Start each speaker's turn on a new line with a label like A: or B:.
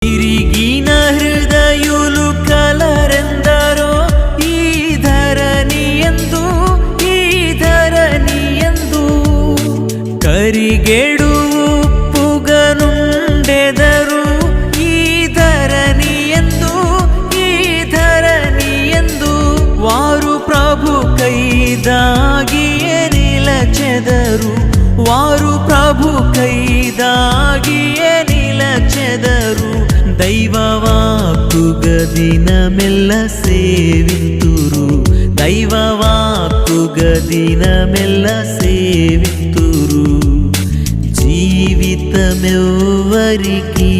A: తిరిగిన హృదయులు కలరెందరో ఈ ధరణియందు కరిగేడు ఉప్పుగనుండెదరు ఈ ధరణియందు వారు ప్రభుకై దాగియే నిలచెదరు వారు ప్రభుకై దాగియే నిలచెదరు దైవవాక్కుగ దినమెల్ల సేవింతురు దైవవాక్కుగ దినమెల్ల సేవింతురు జీవితమెవ్వరికి